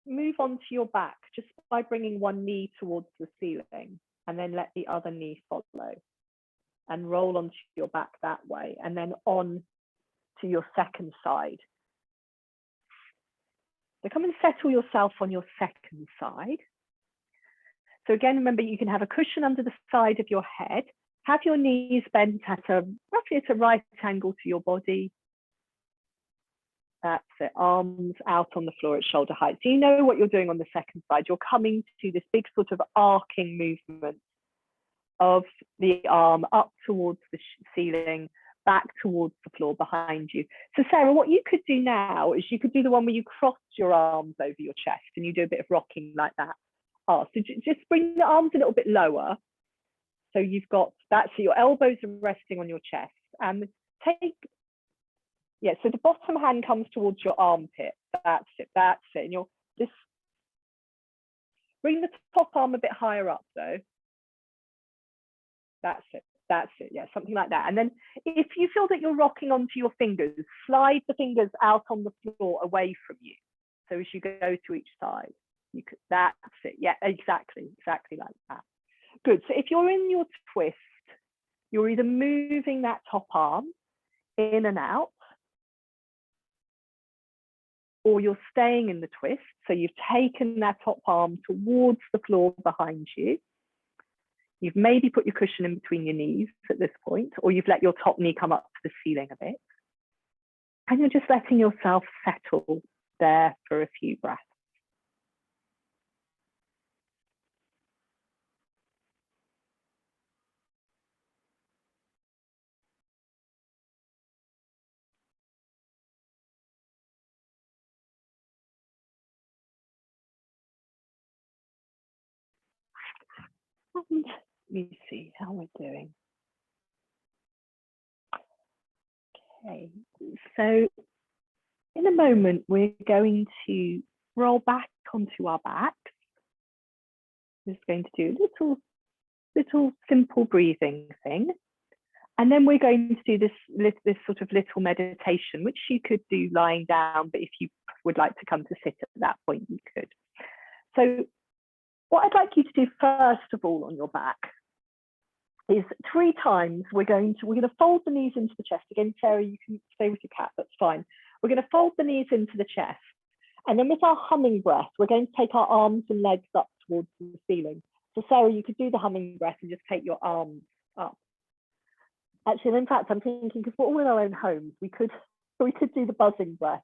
move onto your back just by bringing one knee towards the ceiling and then let the other knee follow and roll onto your back that way and then on to your second side. So come and settle yourself on your second side. So again, remember you can have a cushion under the side of your head, have your knees bent at roughly at a right angle to your body. That's it, arms out on the floor at shoulder height. So you know what you're doing on the second side. You're coming to this big sort of arcing movement of the arm up towards the ceiling, back towards the floor behind you. So Sarah, what you could do now is you could do the one where you cross your arms over your chest and you do a bit of rocking like that. So just bring the arms a little bit lower. So you've got that, so your elbows are resting on your chest. And so the bottom hand comes towards your armpit. That's it. And just bring the top arm a bit higher up though. That's it. Yeah, something like that. And then if you feel that you're rocking onto your fingers, slide the fingers out on the floor away from you. So as you go to each side, that's it. Yeah, exactly like that. Good. So if you're in your twist, you're either moving that top arm in and out, or you're staying in the twist. So you've taken that top arm towards the floor behind you. You've maybe put your cushion in between your knees at this point, or you've let your top knee come up to the ceiling a bit. And you're just letting yourself settle there for a few breaths. And let me see how we're doing. Okay, so in a moment, we're going to roll back onto our backs. We're just going to do a little simple breathing thing. And then we're going to do this sort of little meditation, which you could do lying down, but if you would like to come to sit at that point, you could. So what I'd like you to do first of all on your back is 3 times we're going to fold the knees into the chest. Again, Sarah, you can stay with your cat, that's fine. We're going to fold the knees into the chest. And then with our humming breath, we're going to take our arms and legs up towards the ceiling. So Sarah, you could do the humming breath and just take your arms up. Actually, in fact, I'm thinking, because we're all in our own homes, we could do the buzzing breath.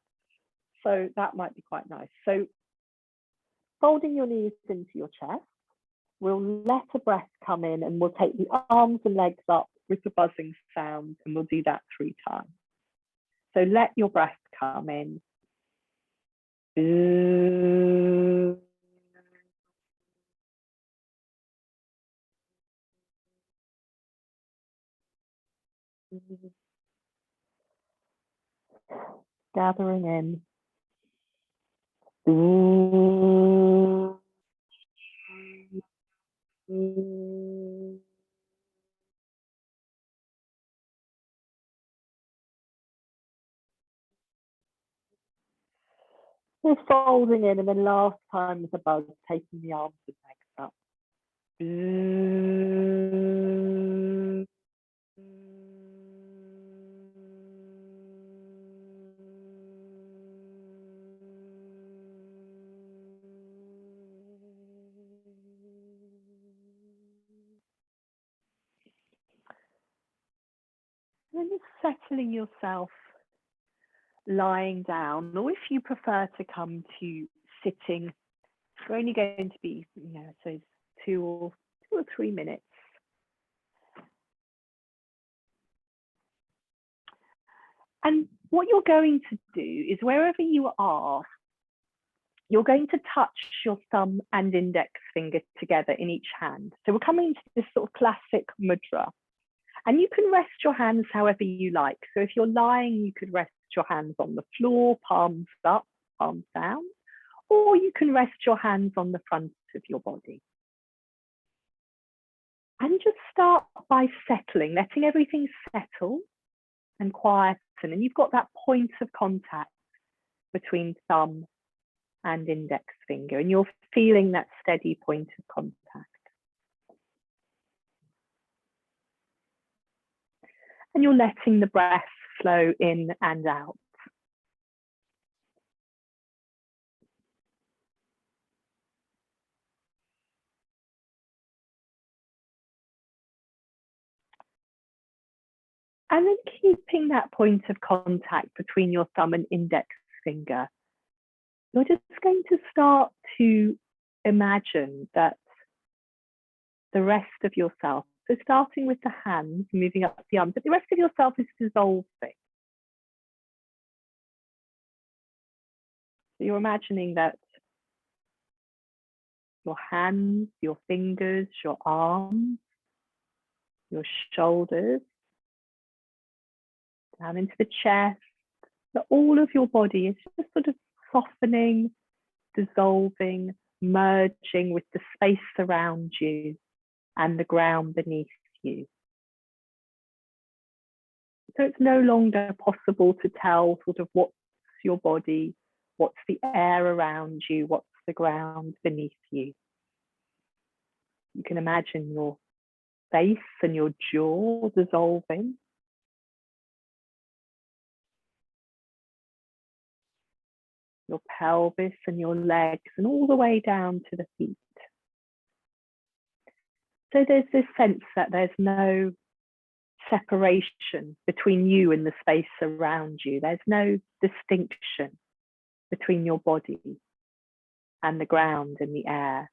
So that might be quite nice. So folding your knees into your chest, we'll let a breath come in and we'll take the arms and legs up with the buzzing sound, and we'll do that 3 times. So let your breath come in. Gathering in. Just folding in, and then last time with the buzz, taking the arms and legs up. And then just settling yourself, lying down, or if you prefer to come to sitting, we're only going to be, so 2 or 3 minutes. And what you're going to do is wherever you are, you're going to touch your thumb and index finger together in each hand. So we're coming to this sort of classic mudra. And you can rest your hands however you like. So if you're lying, you could rest your hands on the floor, palms up, palms down, or you can rest your hands on the front of your body. And just start by settling, letting everything settle and quieten. And you've got that point of contact between thumb and index finger, and you're feeling that steady point of contact. And you're letting the breath flow in and out. And then keeping that point of contact between your thumb and index finger, you're just going to start to imagine that the rest of yourself, so starting with the hands, moving up the arms, but the rest of yourself is dissolving. So you're imagining that your hands, your fingers, your arms, your shoulders, down into the chest, that all of your body is just sort of softening, dissolving, merging with the space around you and the ground beneath you. So it's no longer possible to tell sort of what's your body, what's the air around you, what's the ground beneath you. You can imagine your face and your jaw dissolving. Your pelvis and your legs, and all the way down to the feet. So there's this sense that there's no separation between you and the space around you. There's no distinction between your body and the ground and the air.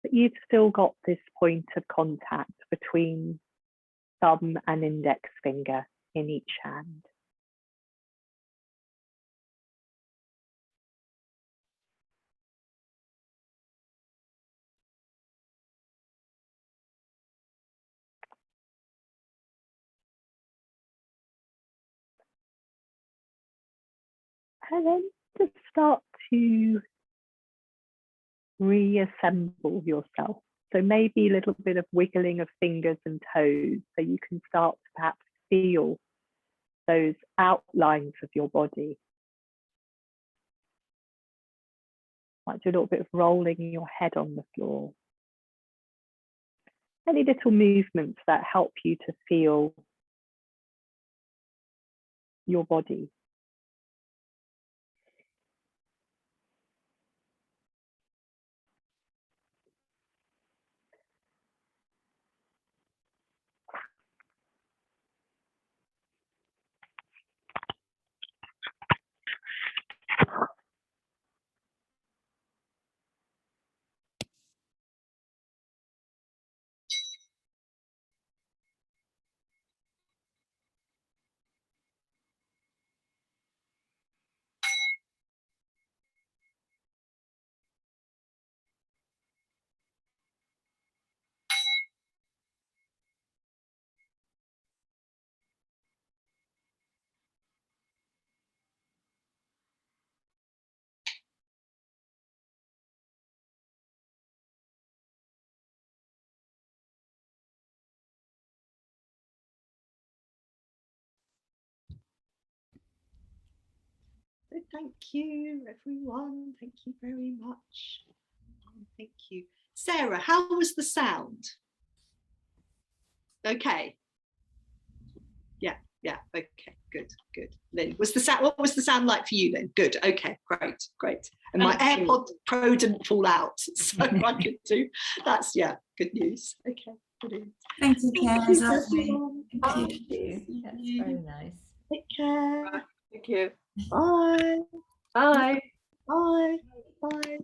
But you've still got this point of contact between thumb and index finger in each hand. And then just start to reassemble yourself. So maybe a little bit of wiggling of fingers and toes, so you can start to perhaps feel those outlines of your body. Might do a little bit of rolling your head on the floor. Any little movements that help you to feel your body. Thank you, everyone. Thank you very much. Thank you. Sarah, how was the sound? Okay. Yeah, okay, good. Lynn, what was the sound like for you then? Good, okay, great. And my AirPod Pro didn't fall out, so I could do, that's, good news. Okay, brilliant. Thank you, Claire. Thank you, Thank you. That's very nice. Take care. Thank you. Bye. Bye. Bye.